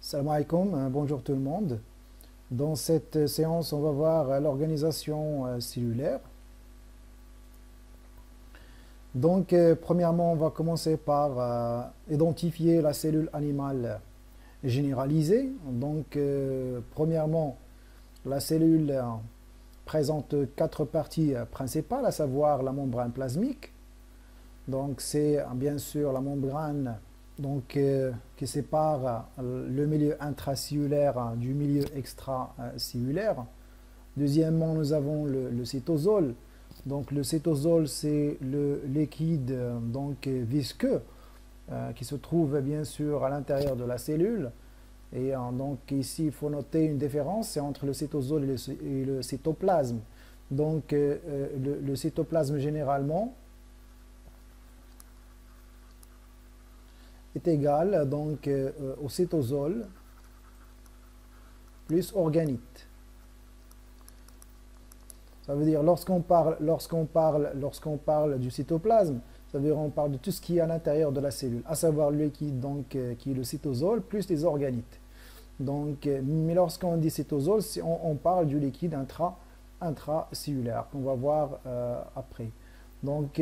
Salam alaikum, bonjour tout le monde. Dans cette séance, on va voir l'organisation cellulaire. Donc, premièrement, on va commencer par identifier la cellule animale généralisée. Donc, premièrement, la cellule présente quatre parties principales, à savoir la membrane plasmique. Donc, c'est bien sûr la membrane qui sépare le milieu intracellulaire du milieu extracellulaire. Deuxièmement, nous avons le cytosol. Donc, le cytosol, c'est le liquide visqueux qui se trouve bien sûr à l'intérieur de la cellule. Et donc, ici, il faut noter une différence, c'est entre le cytosol et le cytoplasme. Donc, le cytoplasme, généralement, est égal au cytosol plus organite. Ça veut dire lorsqu'on parle du cytoplasme, ça veut dire on parle de tout ce qui est à l'intérieur de la cellule, à savoir le liquide qui est le cytosol plus les organites. Donc, mais lorsqu'on dit cytosol, on parle du liquide intracellulaire qu'on va voir après. Donc,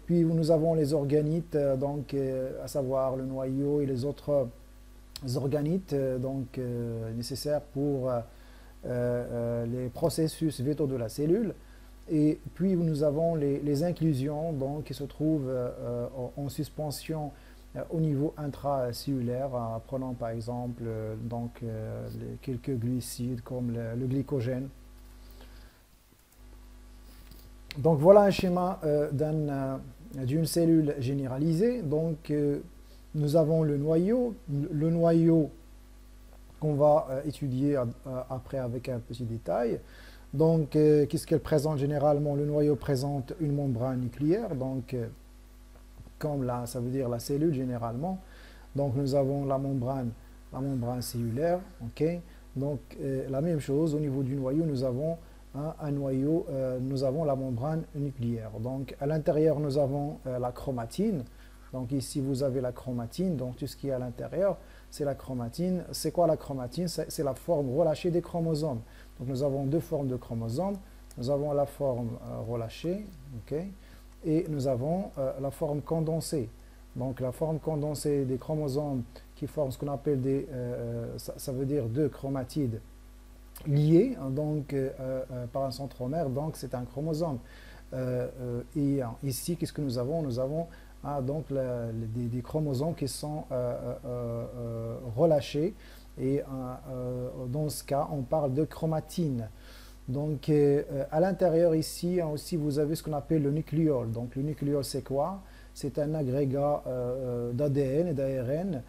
puis nous avons les organites, à savoir le noyau et les autres organites nécessaires pour les processus vitaux de la cellule. Et puis nous avons les inclusions qui se trouvent en suspension au niveau intracellulaire, prenant par exemple quelques glucides comme le glycogène. Donc voilà un schéma d'une cellule généralisée. Donc nous avons le noyau qu'on va étudier après avec un petit détail. Donc qu'est-ce qu'elle présente généralement? Le noyau présente une membrane nucléaire, comme là, ça veut dire la cellule généralement. Donc nous avons la membrane cellulaire. Donc la même chose au niveau du noyau, nous avons un noyau, nous avons la membrane nucléaire. Donc à l'intérieur, nous avons la chromatine. Donc ici, vous avez la chromatine, donc tout ce qui est à l'intérieur, c'est la chromatine. C'est quoi la chromatine? C'est la forme relâchée des chromosomes. Donc nous avons deux formes de chromosomes. Nous avons la forme relâchée, et nous avons la forme condensée. Donc la forme condensée des chromosomes qui forment ce qu'on appelle ça veut dire deux chromatides liés par un centromère, donc c'est un chromosome. Et ici, qu'est-ce que nous avons? Nous avons des chromosomes qui sont relâchés, et dans ce cas, on parle de chromatine. Donc à l'intérieur ici, aussi, vous avez ce qu'on appelle le nucléole. Donc le nucléole, c'est quoi? C'est un agrégat d'ADN et d'ARN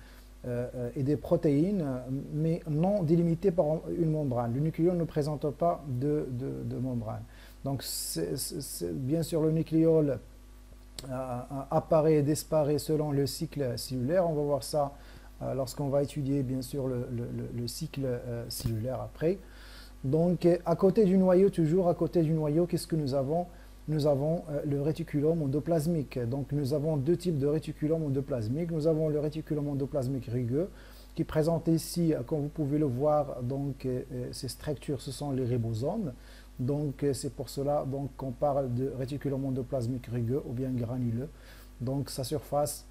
et des protéines, mais non délimité par une membrane. Le nucléole ne présente pas de membrane. Donc, bien sûr, le nucléole apparaît et disparaît selon le cycle cellulaire. On va voir ça lorsqu'on va étudier, bien sûr, le cycle cellulaire après. Donc, à côté du noyau, toujours à côté du noyau, qu'est-ce que nous avons? Nous avons le réticulum endoplasmique. Donc, nous avons deux types de réticulum endoplasmique. Nous avons le réticulum endoplasmique rugueux, qui présente ici, comme vous pouvez le voir, ces structures, ce sont les ribosomes. Donc, c'est pour cela qu'on parle de réticulum endoplasmique rugueux ou bien granuleux. Donc, sa surface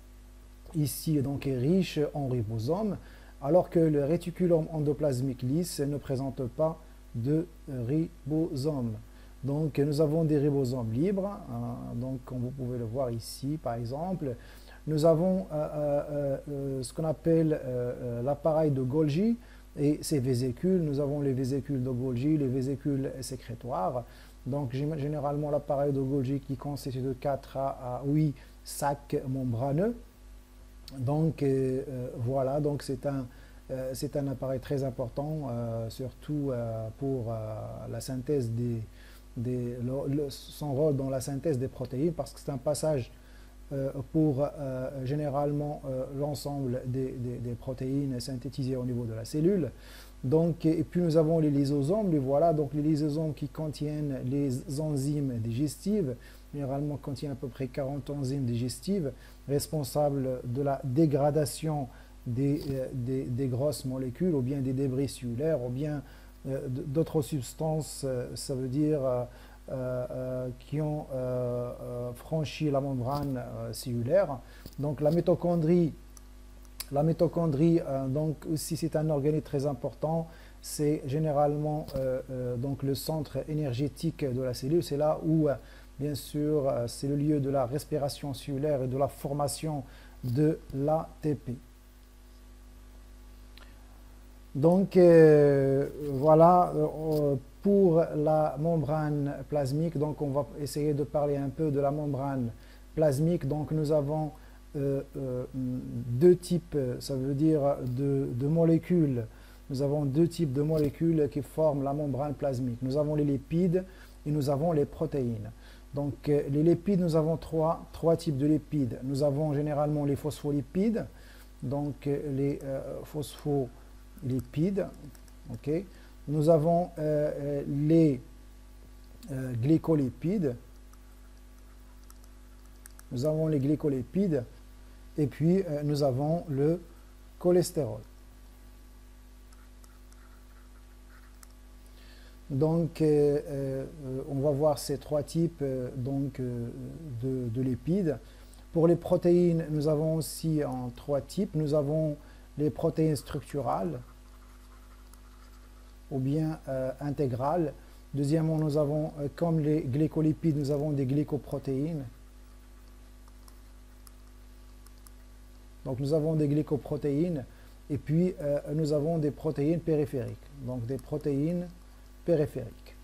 ici est riche en ribosomes, alors que le réticulum endoplasmique lisse ne présente pas de ribosomes. Donc, nous avons des ribosomes libres, comme vous pouvez le voir ici, par exemple. Nous avons ce qu'on appelle l'appareil de Golgi et ses vésicules. Nous avons les vésicules de Golgi, les vésicules sécrétoires. Donc, généralement, l'appareil de Golgi qui consiste de 4 à 8 sacs membraneux. Donc, voilà, donc c'est un appareil très important, surtout pour la synthèse son rôle dans la synthèse des protéines, parce que c'est un passage pour généralement l'ensemble des protéines synthétisées au niveau de la cellule. Donc, et puis nous avons les lysosomes, les voilà, donc les lysosomes qui contiennent les enzymes digestives, généralement contiennent à peu près 40 enzymes digestives responsables de la dégradation des grosses molécules ou bien des débris cellulaires ou bien d'autres substances, ça veut dire qui ont franchi la membrane cellulaire. Donc la mitochondrie, donc aussi c'est un organe très important. C'est généralement donc le centre énergétique de la cellule. C'est là où, bien sûr, c'est le lieu de la respiration cellulaire et de la formation de l'ATP. Donc voilà pour la membrane plasmique. Donc on va essayer de parler un peu de la membrane plasmique. Donc nous avons deux types, ça veut dire de molécules. Nous avons deux types de molécules qui forment la membrane plasmique. Nous avons les lipides et nous avons les protéines. Donc les lipides, nous avons trois types de lipides. Nous avons généralement les phospholipides, donc les phospholipides. Okay. Nous avons les glycolipides. Nous avons les glycolipides et puis nous avons le cholestérol. Donc, on va voir ces trois types de lipides. Pour les protéines, nous avons aussi trois types. Nous avons les protéines structurales ou bien intégrales. Deuxièmement, nous avons, comme les glycolipides, nous avons des glycoprotéines. Donc, nous avons des glycoprotéines et puis nous avons des protéines périphériques. Donc, des protéines périphérique.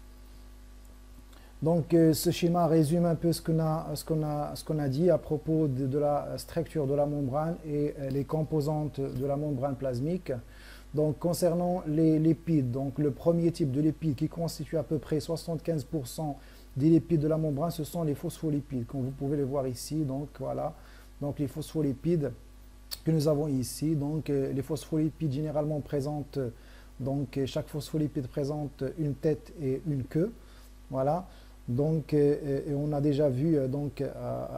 Donc ce schéma résume un peu ce qu'on a dit à propos de la structure de la membrane et les composantes de la membrane plasmique. Donc concernant les lipides, donc le premier type de lipides qui constitue à peu près 75% des lipides de la membrane, ce sont les phospholipides, comme vous pouvez le voir ici. Donc voilà, donc les phospholipides que nous avons ici. Donc les phospholipides généralement présentent, donc chaque phospholipide présente une tête et une queue. Voilà. Donc et on a déjà vu donc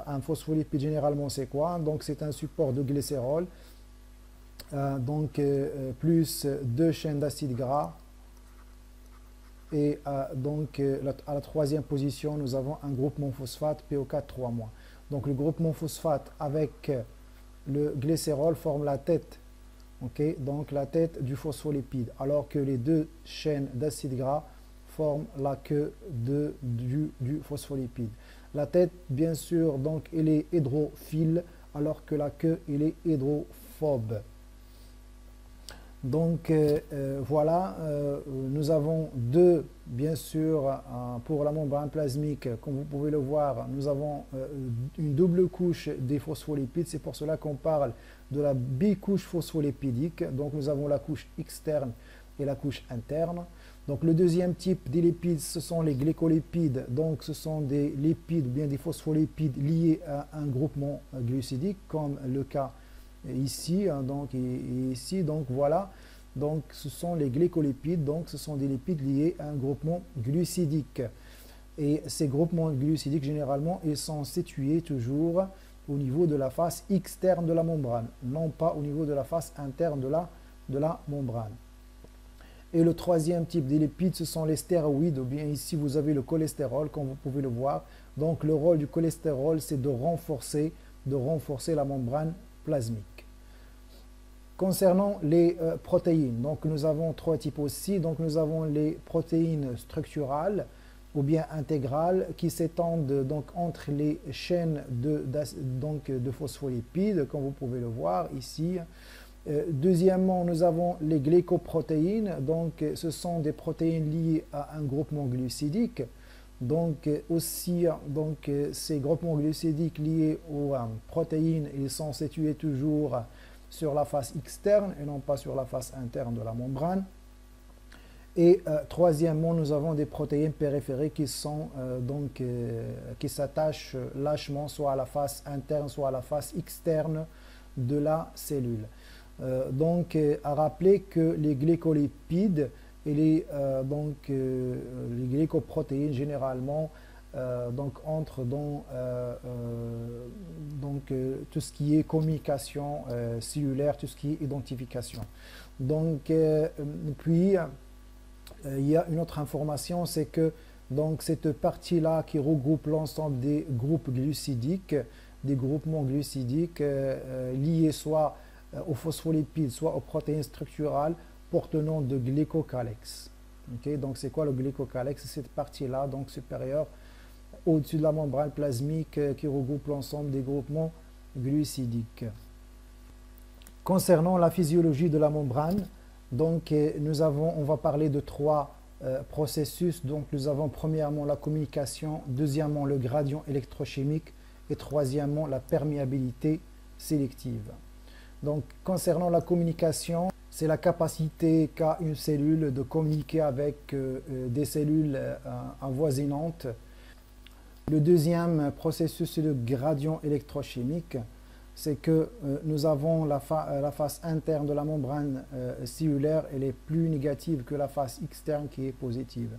un phospholipide généralement c'est quoi? Donc c'est un support de glycérol. Plus deux chaînes d'acides gras et donc à la troisième position nous avons un groupement phosphate PO4 3-. Donc le groupement phosphate avec le glycérol forme la tête, donc la tête du phospholipide, alors que les deux chaînes d'acides gras forment la queue du phospholipide. La tête bien sûr donc elle est hydrophile alors que la queue elle est hydrophobe. Donc voilà, nous avons deux, bien sûr, pour la membrane plasmique, comme vous pouvez le voir, nous avons une double couche des phospholipides, c'est pour cela qu'on parle de la bicouche phospholipidique. Donc nous avons la couche externe et la couche interne. Donc le deuxième type des lipides, ce sont les glycolipides, donc ce sont des lipides, ou bien des phospholipides liés à un groupement glucidique, comme le cas ici, donc voilà, donc ce sont les glycolipides, donc ce sont des lipides liés à un groupement glucidique. Et ces groupements glucidiques, généralement, ils sont situés toujours au niveau de la face externe de la membrane, non pas au niveau de la face interne de la membrane. Et le troisième type de lipides, ce sont les stéroïdes, ou bien ici vous avez le cholestérol, comme vous pouvez le voir. Donc le rôle du cholestérol, c'est de renforcer la membrane plasmique. Concernant les protéines, donc nous avons trois types aussi. Donc nous avons les protéines structurales ou bien intégrales qui s'étendent donc entre les chaînes de phospholipides, comme vous pouvez le voir ici. Deuxièmement, nous avons les glycoprotéines, donc ce sont des protéines liées à un groupement glucidique. Donc aussi, ces groupements glucidiques liés aux protéines, ils sont situés toujours sur la face externe et non pas sur la face interne de la membrane. Et troisièmement, nous avons des protéines périphériques qui sont qui s'attachent lâchement soit à la face interne, soit à la face externe de la cellule. À rappeler que les glycolipides et les glycoprotéines généralement donc entre dans tout ce qui est communication cellulaire, tout ce qui est identification. Donc puis il y a une autre information, c'est que donc cette partie-là qui regroupe l'ensemble des groupes glucidiques, des groupements glucidiques liés soit aux phospholipides, soit aux protéines structurales, porte le nom de glycocalex. Okay, donc c'est quoi le glycocalex? C'est cette partie-là, donc supérieure, au-dessus de la membrane plasmique qui regroupe l'ensemble des groupements glucidiques. Concernant la physiologie de la membrane, donc on va parler de trois processus. Donc nous avons premièrement la communication, deuxièmement le gradient électrochimique et troisièmement la perméabilité sélective. Donc concernant la communication, c'est la capacité qu'a une cellule de communiquer avec des cellules avoisinantes. Le deuxième processus, c'est le gradient électrochimique. C'est que nous avons la face interne de la membrane cellulaire, elle est plus négative que la face externe qui est positive.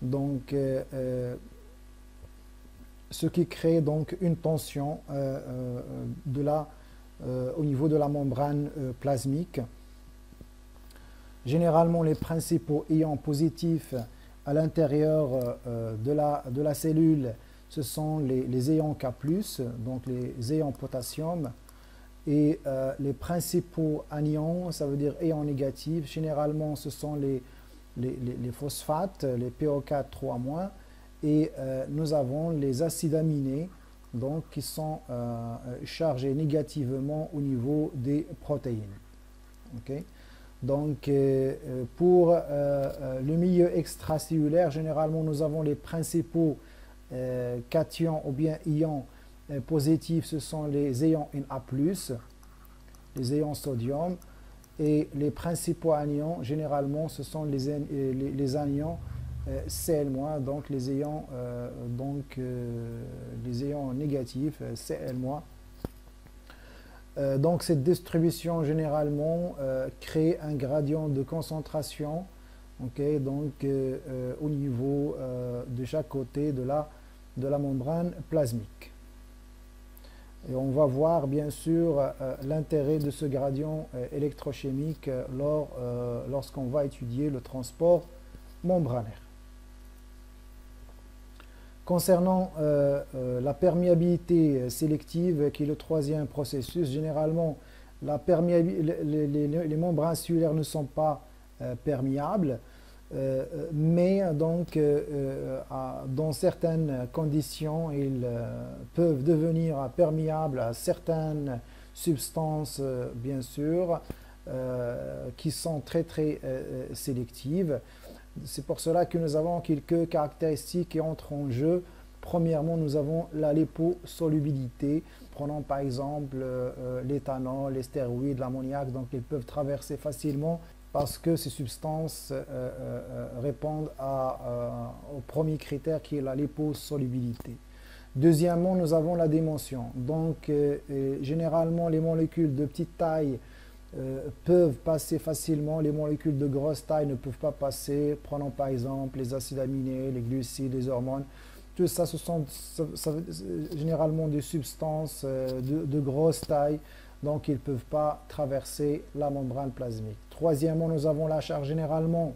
Donc, ce qui crée donc une tension au niveau de la membrane plasmique. Généralement, les principaux ions positifs à l'intérieur de la cellule, ce sont les ions K+, donc les ions potassium, et les principaux anions, ça veut dire ions négatifs, généralement ce sont les phosphates, les PO4 3-, et nous avons les acides aminés, donc qui sont chargés négativement au niveau des protéines. Okay? Donc, pour le milieu extracellulaire, généralement, nous avons les principaux cations ou bien ions positifs, ce sont les ions Na+, les ions sodium, et les principaux anions, généralement, ce sont les anions Cl-, donc les ions négatifs, Cl-. Donc cette distribution généralement crée un gradient de concentration, okay, donc, au niveau de chaque côté de la membrane plasmique. Et on va voir bien sûr l'intérêt de ce gradient électrochimique lorsqu'on va étudier le transport membranaire. Concernant la perméabilité sélective, qui est le troisième processus, généralement les membranes cellulaires ne sont pas perméables, mais donc dans certaines conditions, ils peuvent devenir perméables à certaines substances, bien sûr, qui sont très sélectives. C'est pour cela que nous avons quelques caractéristiques qui entrent en jeu. Premièrement, nous avons la liposolubilité. Prenons par exemple l'éthanol, les stéroïdes, l'ammoniac. Donc, ils peuvent traverser facilement parce que ces substances répondent au premier critère qui est la liposolubilité. Deuxièmement, nous avons la dimension. Donc, généralement, les molécules de petite taille peuvent passer facilement, les molécules de grosse taille ne peuvent pas passer. Prenons par exemple les acides aminés, les glucides, les hormones. Tout ça, ce sont généralement des substances de grosse taille, donc ils ne peuvent pas traverser la membrane plasmique. Troisièmement, nous avons la charge. Généralement,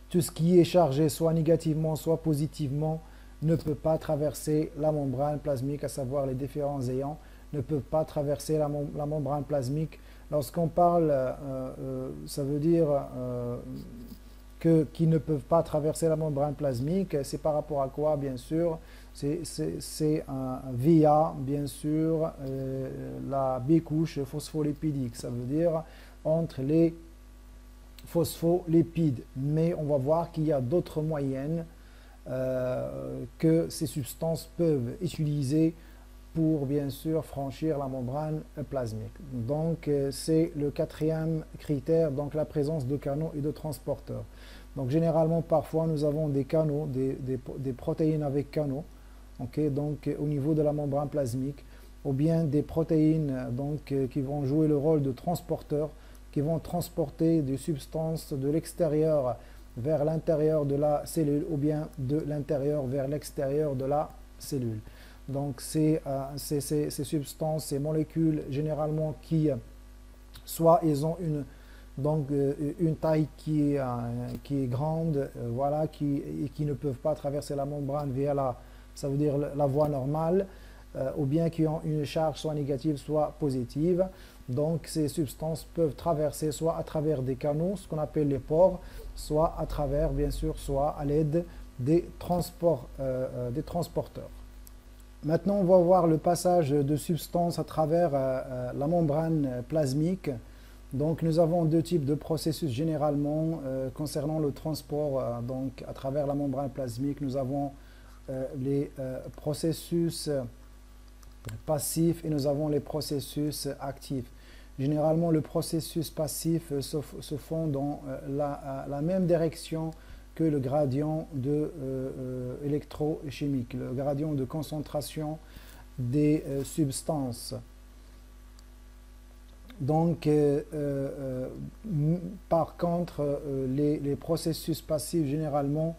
tout ce qui est chargé soit négativement, soit positivement, ne peut pas traverser la membrane plasmique, à savoir les différents ions ne peuvent pas traverser la membrane plasmique. Lorsqu'on parle, ça veut dire qu'ils ne peuvent pas traverser la membrane plasmique. C'est par rapport à quoi, bien sûr? C'est via, bien sûr, la bicouche phospholipidique. Ça veut dire entre les phospholipides. Mais on va voir qu'il y a d'autres moyens que ces substances peuvent utiliser pour bien sûr franchir la membrane plasmique. Donc c'est le quatrième critère, donc la présence de canaux et de transporteurs. Donc généralement parfois nous avons des canaux, des protéines avec canaux, okay, donc au niveau de la membrane plasmique, ou bien des protéines donc, qui vont jouer le rôle de transporteurs, qui vont transporter des substances de l'extérieur vers l'intérieur de la cellule ou bien de l'intérieur vers l'extérieur de la cellule. Donc ces substances, ces molécules généralement qui soit ils ont une taille qui est grande, voilà, et qui ne peuvent pas traverser la membrane via ça veut dire la voie normale, ou bien qui ont une charge soit négative, soit positive. Donc ces substances peuvent traverser soit à travers des canaux, ce qu'on appelle les pores, soit à travers, bien sûr, soit à l'aide des transporteurs. Maintenant, on va voir le passage de substances à travers la membrane plasmique. Donc, nous avons deux types de processus généralement concernant le transport donc, à travers la membrane plasmique. Nous avons les processus passifs et nous avons les processus actifs. Généralement, le processus passif se fond dans la même direction que le gradient électrochimique, le gradient de concentration des substances. Donc, par contre, les processus passifs généralement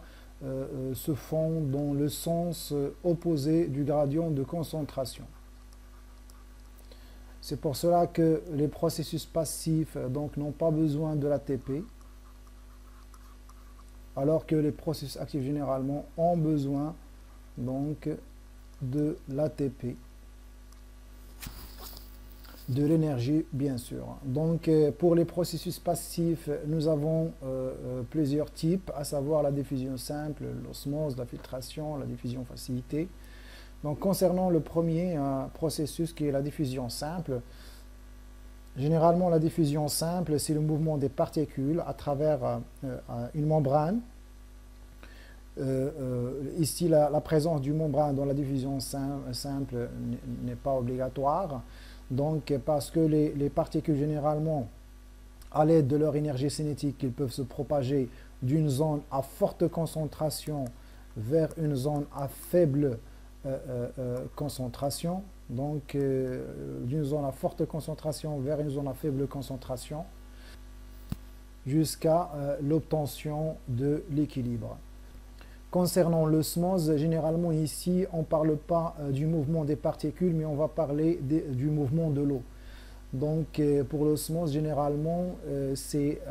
se font dans le sens opposé du gradient de concentration. C'est pour cela que les processus passifs n'ont pas besoin de l'ATP, alors que les processus actifs généralement ont besoin donc de l'ATP, de l'énergie bien sûr. Donc pour les processus passifs, nous avons plusieurs types, à savoir la diffusion simple, l'osmose, la filtration, la diffusion facilitée. Donc concernant le premier processus qui est la diffusion simple, généralement la diffusion simple c'est le mouvement des particules à travers une membrane. Ici la présence du membrane dans la diffusion simple n'est pas obligatoire, donc parce que les particules généralement à l'aide de leur énergie cinétique ils peuvent se propager d'une zone à forte concentration vers une zone à faible concentration, donc d'une zone à forte concentration vers une zone à faible concentration jusqu'à l'obtention de l'équilibre. Concernant l'osmose, généralement ici on ne parle pas du mouvement des particules mais on va parler du mouvement de l'eau. Donc pour l'osmose généralement c'est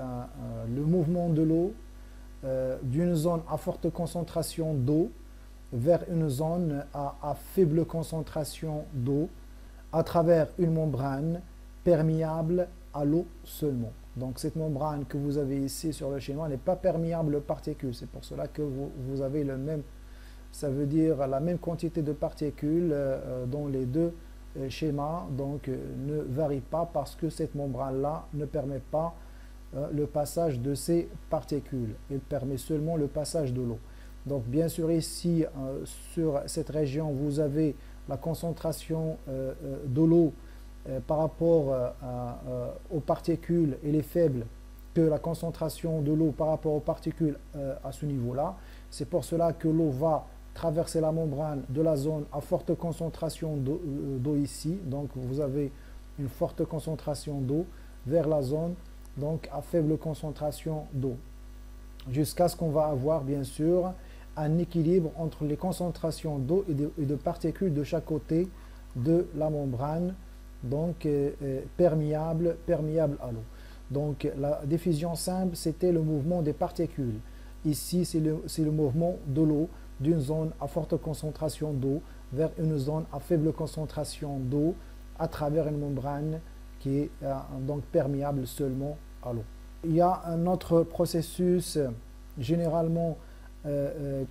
le mouvement de l'eau d'une zone à forte concentration d'eau vers une zone à faible concentration d'eau à travers une membrane perméable à l'eau seulement. Donc cette membrane que vous avez ici sur le schéma n'est pas perméable aux particules. C'est pour cela que vous avez ça veut dire la même quantité de particules dans les deux schémas, donc ne varie pas parce que cette membrane-là ne permet pas le passage de ces particules. Elle permet seulement le passage de l'eau. Donc bien sûr ici sur cette région vous avez la concentration de l'eau par rapport aux particules, elle est faible que la concentration de l'eau par rapport aux particules à ce niveau-là. C'est pour cela que l'eau va traverser la membrane de la zone à forte concentration d'eau ici. Donc vous avez une forte concentration d'eau vers la zone donc à faible concentration d'eau. Jusqu'à ce qu'on va avoir bien sûr un équilibre entre les concentrations d'eau et de particules de chaque côté de la membrane, donc perméable à l'eau. Donc la diffusion simple c'était le mouvement des particules. Ici c'est le mouvement de l'eau d'une zone à forte concentration d'eau vers une zone à faible concentration d'eau à travers une membrane qui est donc perméable seulement à l'eau. Il y a un autre processus généralement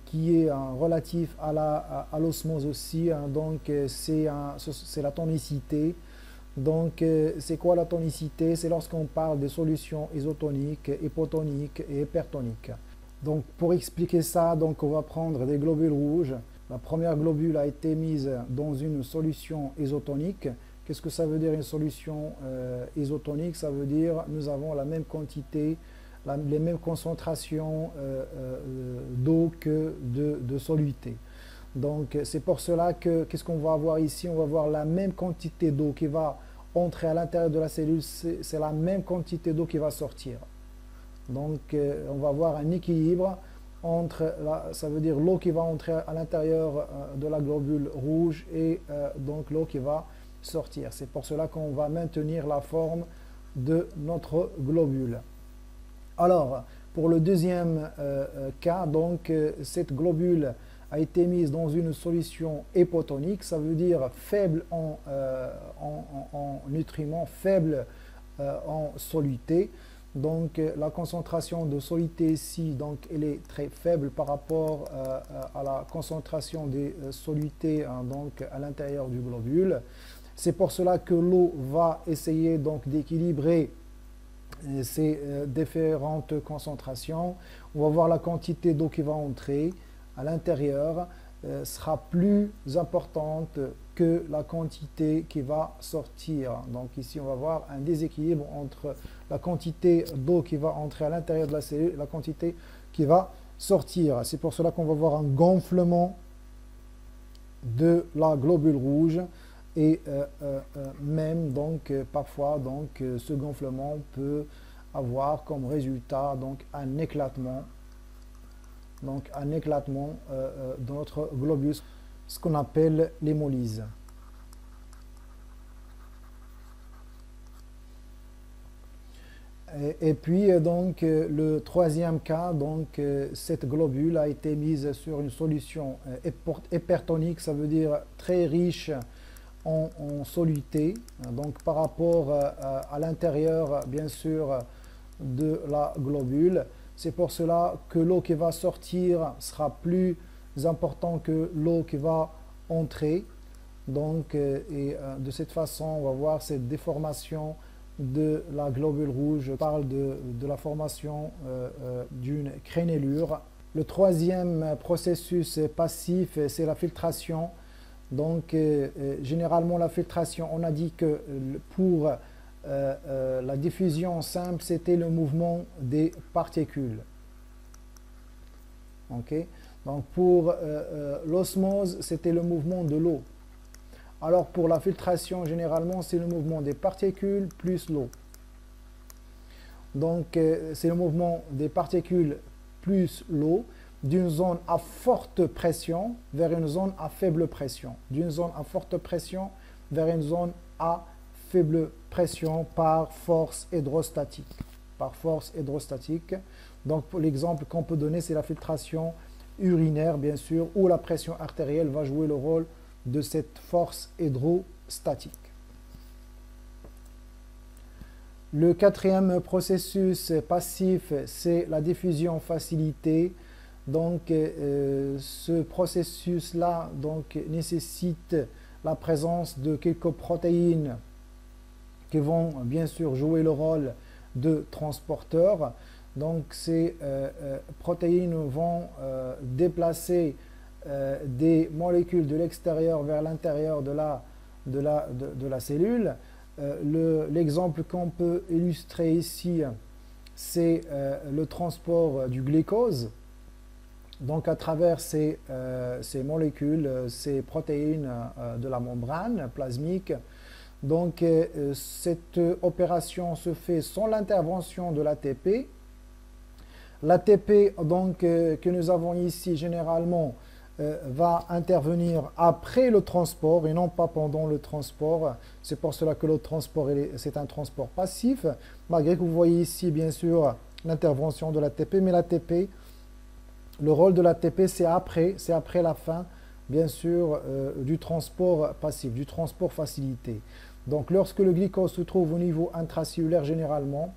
qui est relatif à l'osmose aussi, donc c'est la tonicité. Donc c'est quoi la tonicité? C'est lorsqu'on parle des solutions isotoniques, hypotoniques et hypertoniques. Donc pour expliquer ça, donc on va prendre des globules rouges. La première globule a été mise dans une solution isotonique. Qu'est-ce que ça veut dire une solution isotonique? Ça veut dire nous avons la même quantité, les mêmes concentrations d'eau que de soluté. Donc c'est pour cela que qu'est-ce qu'on va avoir ici? On va avoir la même quantité d'eau qui va entrer à l'intérieur de la cellule, c'est la même quantité d'eau qui va sortir. Donc on va avoir un équilibre entre, ça veut dire l'eau qui va entrer à l'intérieur de la globule rouge et donc l'eau qui va sortir. C'est pour cela qu'on va maintenir la forme de notre globule. Alors, pour le deuxième cas, donc cette globule a été mise dans une solution hypotonique, ça veut dire faible en nutriments, faible en soluté. Donc la concentration de soluté ici, donc, elle est très faible par rapport à la concentration des solutés donc, à l'intérieur du globule. C'est pour cela que l'eau va essayer donc d'équilibrer ces différentes concentrations. On va voir la quantité d'eau qui va entrer à l'intérieur sera plus importante que la quantité qui va sortir. Donc ici, on va voir un déséquilibre entre la quantité d'eau qui va entrer à l'intérieur de la cellule et la quantité qui va sortir. C'est pour cela qu'on va voir un gonflement de la globule rouge et même donc parfois donc ce gonflement peut avoir comme résultat donc un éclatement. Donc un éclatement de notre globule, ce qu'on appelle l'hémolyse. Et puis donc le troisième cas, donc cette globule a été mise sur une solution hypertonique, ça veut dire très riche en soluté, donc par rapport à l'intérieur bien sûr de la globule. C'est pour cela que l'eau qui va sortir sera plus importante que l'eau qui va entrer. Donc, de cette façon, on va voir cette déformation de la globule rouge. Je parle de la formation d'une crénelure. Le troisième processus passif, c'est la filtration. Donc, généralement, la filtration, on a dit que pour la diffusion simple, c'était le mouvement des particules. Okay? Donc pour l'osmose, c'était le mouvement de l'eau. Alors pour la filtration, généralement, c'est le mouvement des particules plus l'eau. Donc c'est le mouvement des particules plus l'eau d'une zone à forte pression vers une zone à faible pression. D'une zone à forte pression vers une zone à faible pression par force hydrostatique. Par force hydrostatique. Donc, l'exemple qu'on peut donner, c'est la filtration urinaire, bien sûr, où la pression artérielle va jouer le rôle de cette force hydrostatique. Le quatrième processus passif, c'est la diffusion facilitée. Donc, ce processus-là nécessite la présence de quelques protéines qui vont bien sûr jouer le rôle de transporteurs. Donc ces protéines vont déplacer des molécules de l'extérieur vers l'intérieur de la cellule. L'exemple qu'on peut illustrer ici, c'est le transport du glucose. Donc à travers ces molécules, ces protéines de la membrane plasmique. Donc, cette opération se fait sans l'intervention de l'ATP. L'ATP que nous avons ici, généralement, va intervenir après le transport et non pas pendant le transport. C'est pour cela que le transport, c'est un transport passif, malgré que vous voyez ici, bien sûr, l'intervention de l'ATP. Mais l'ATP, le rôle de l'ATP, c'est après la fin, bien sûr, du transport passif, du transport facilité. Donc, lorsque le glucose se trouve au niveau intracellulaire, généralement,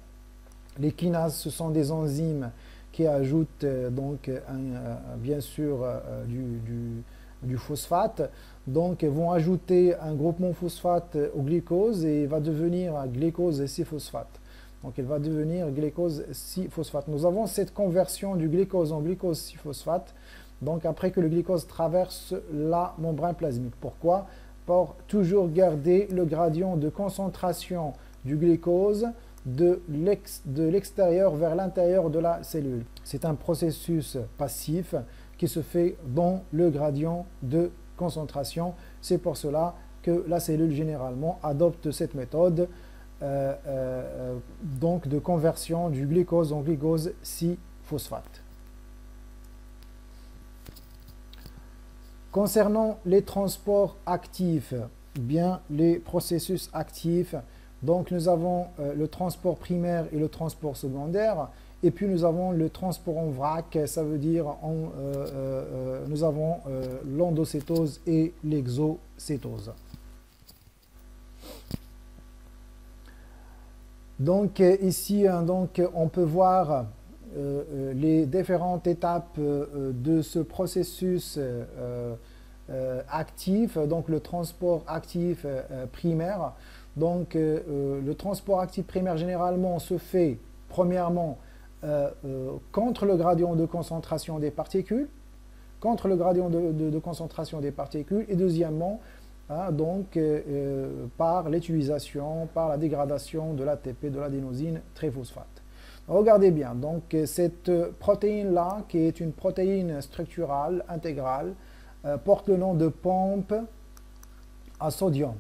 les kinases, ce sont des enzymes qui ajoutent bien sûr du phosphate. Donc, elles vont ajouter un groupement phosphate au glucose et il va devenir un glucose 6-phosphate. Donc, il va devenir glucose 6-phosphate. Nous avons cette conversion du glucose en glucose 6-phosphate. Donc, après que le glucose traverse la membrane plasmique. Pourquoi ? Pour toujours garder le gradient de concentration du glucose de l'extérieur vers l'intérieur de la cellule. C'est un processus passif qui se fait dans le gradient de concentration. C'est pour cela que la cellule généralement adopte cette méthode donc de conversion du glucose en glucose 6-phosphate. Concernant les transports actifs, bien les processus actifs, donc nous avons le transport primaire et le transport secondaire, et puis nous avons le transport en vrac, ça veut dire nous avons l'endocétose et l'exocétose. Donc ici, donc, on peut voir les différentes étapes de ce processus actif, donc le transport actif primaire. Donc le transport actif primaire généralement se fait premièrement contre le gradient de concentration des particules, et deuxièmement donc par l'utilisation, par la dégradation de l'ATP, de l'adénosine triphosphate. Regardez bien, donc cette protéine-là, qui est une protéine structurale intégrale, porte le nom de pompe à sodium.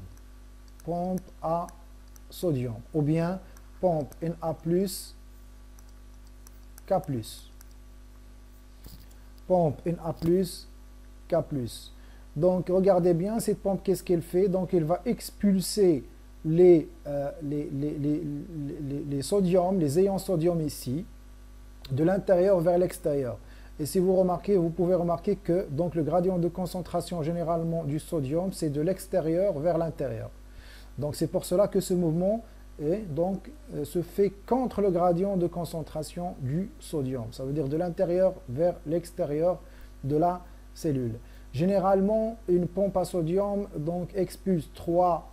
Pompe à sodium, ou bien pompe Na+, K+. Pompe Na+, K+. Donc, regardez bien, cette pompe, qu'est-ce qu'elle fait? Donc, elle va expulser les sodiums, les ions sodium ici, de l'intérieur vers l'extérieur. Et si vous remarquez, vous pouvez remarquer que donc, le gradient de concentration généralement du sodium, c'est de l'extérieur vers l'intérieur. Donc, c'est pour cela que ce mouvement se fait contre le gradient de concentration du sodium. Ça veut dire de l'intérieur vers l'extérieur de la cellule. Généralement, une pompe à sodium donc, expulse 3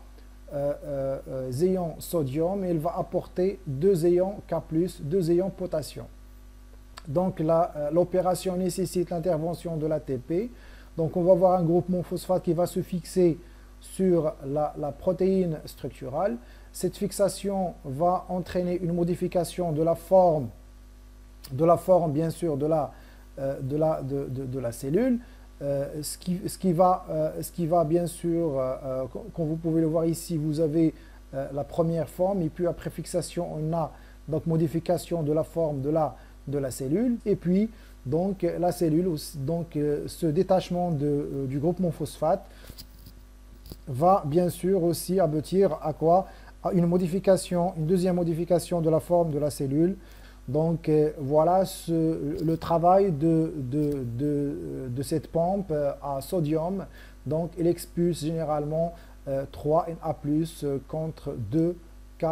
ions sodium et elle va apporter 2 ions K+, 2 ions potassium. Donc l'opération nécessite l'intervention de l'ATP. Donc on va voir un groupement phosphate qui va se fixer sur la protéine structurale. Cette fixation va entraîner une modification de la forme bien sûr de la cellule. Ce qui va bien sûr, comme vous pouvez le voir ici, vous avez la première forme et puis après fixation on a donc modification de la forme de la cellule et puis donc la cellule, donc ce détachement du groupement phosphate va bien sûr aussi aboutir à quoi? À une deuxième modification de la forme de la cellule. Donc voilà le travail de cette pompe à sodium. Donc il expulse généralement 3 Na+, contre 2 K+.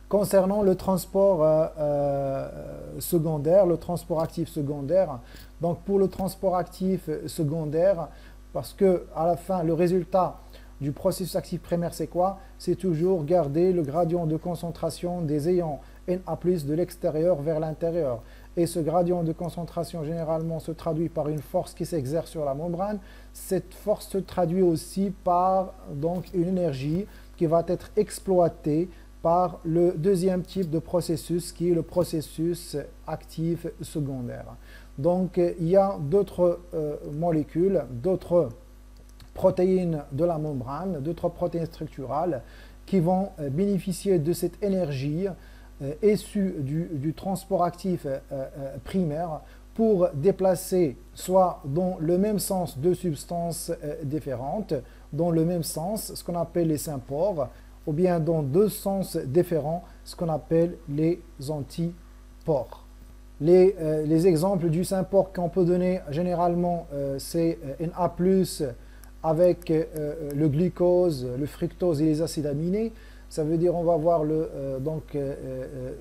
Concernant le transport secondaire, le transport actif secondaire, donc pour le transport actif secondaire, parce que à la fin, le résultat du processus actif primaire, c'est quoi? C'est toujours garder le gradient de concentration des ions Na+, de l'extérieur vers l'intérieur. Et ce gradient de concentration, généralement, se traduit par une force qui s'exerce sur la membrane. Cette force se traduit aussi par donc, une énergie qui va être exploitée par le deuxième type de processus, qui est le processus actif secondaire. Donc, il y a d'autres molécules, d'autres protéines de la membrane, d'autres protéines structurales qui vont bénéficier de cette énergie issue du transport actif primaire pour déplacer soit dans le même sens deux substances différentes, dans le même sens, ce qu'on appelle les sympores, ou bien dans deux sens différents, ce qu'on appelle les antipores. Les exemples du sympore qu'on peut donner généralement, c'est Na+, avec le glucose, le fructose et les acides aminés. Ça veut dire on va avoir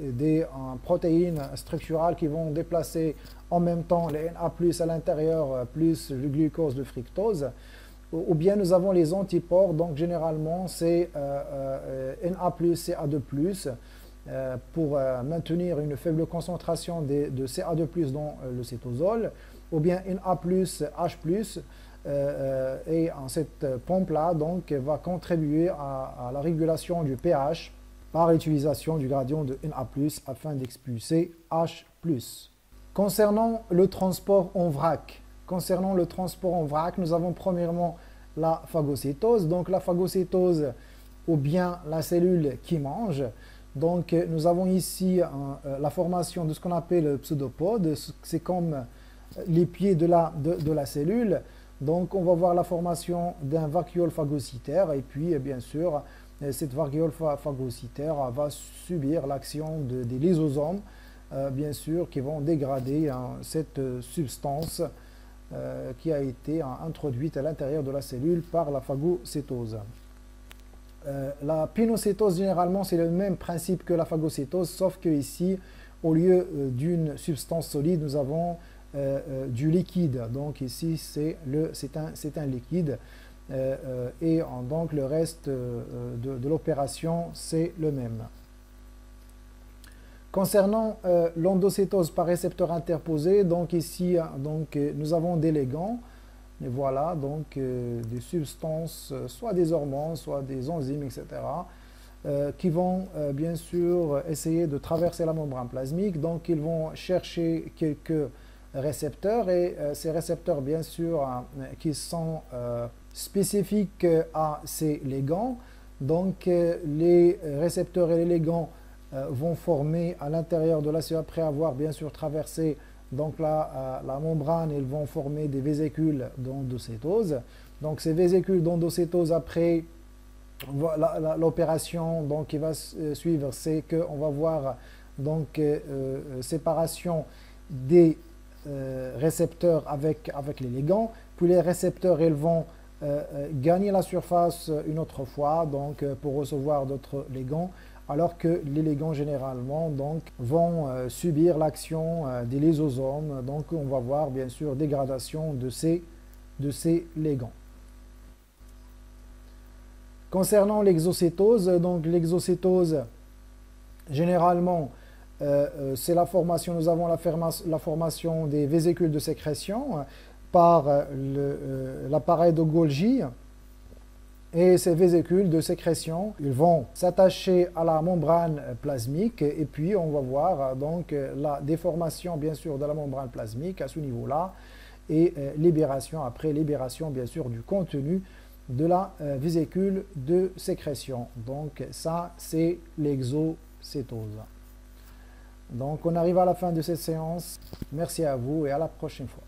des protéines structurales qui vont déplacer en même temps les Na+ à l'intérieur plus le glucose, le fructose. Ou bien nous avons les antipores, donc généralement c'est Na+, Ca2+, pour maintenir une faible concentration de Ca2+ dans le cytosol, ou bien Na+, H+, et cette pompe-là donc va contribuer à la régulation du pH par l'utilisation du gradient de Na+, afin d'expulser H+. Concernant le transport en vrac, nous avons premièrement la phagocytose. Donc la phagocytose ou bien la cellule qui mange. Donc nous avons ici la formation de ce qu'on appelle le pseudopode, c'est comme les pieds de la cellule. Donc on va voir la formation d'un vacuole phagocytaire et puis bien sûr cette vacuole phagocytaire va subir l'action des lysosomes bien sûr qui vont dégrader cette substance qui a été introduite à l'intérieur de la cellule par la phagocytose. La pinocétose, généralement, c'est le même principe que la phagocytose, sauf que ici, au lieu d'une substance solide, nous avons du liquide. Donc ici, c'est un liquide. Donc le reste de l'opération, c'est le même. Concernant l'endocétose par récepteur interposé, donc ici, nous avons des ligands. Et voilà, donc des substances, soit des hormones, soit des enzymes, etc., qui vont bien sûr essayer de traverser la membrane plasmique. Donc ils vont chercher quelques récepteurs et ces récepteurs, bien sûr, qui sont spécifiques à ces ligands. Donc les récepteurs et les ligands vont former à l'intérieur de la cellule, après avoir bien sûr traversé donc la membrane, ils vont former des vésicules d'endocétose. Donc ces vésicules d'endocétose, après l'opération qui va suivre, c'est qu'on va voir donc séparation des récepteurs avec les ligands. Puis les récepteurs, ils vont gagner la surface une autre fois donc pour recevoir d'autres ligands, alors que les ligands généralement vont subir l'action des lysosomes. Donc on va voir bien sûr dégradation de ces ligands. Concernant l'exocétose, donc l'exocétose généralement c'est la formation, nous avons la formation des vésicules de sécrétion par l'appareil de Golgi. Et ces vésicules de sécrétion, ils vont s'attacher à la membrane plasmique et puis on va voir donc la déformation bien sûr de la membrane plasmique à ce niveau-là et après libération bien sûr du contenu de la vésicule de sécrétion. Donc ça c'est l'exocétose. Donc on arrive à la fin de cette séance. Merci à vous et à la prochaine fois.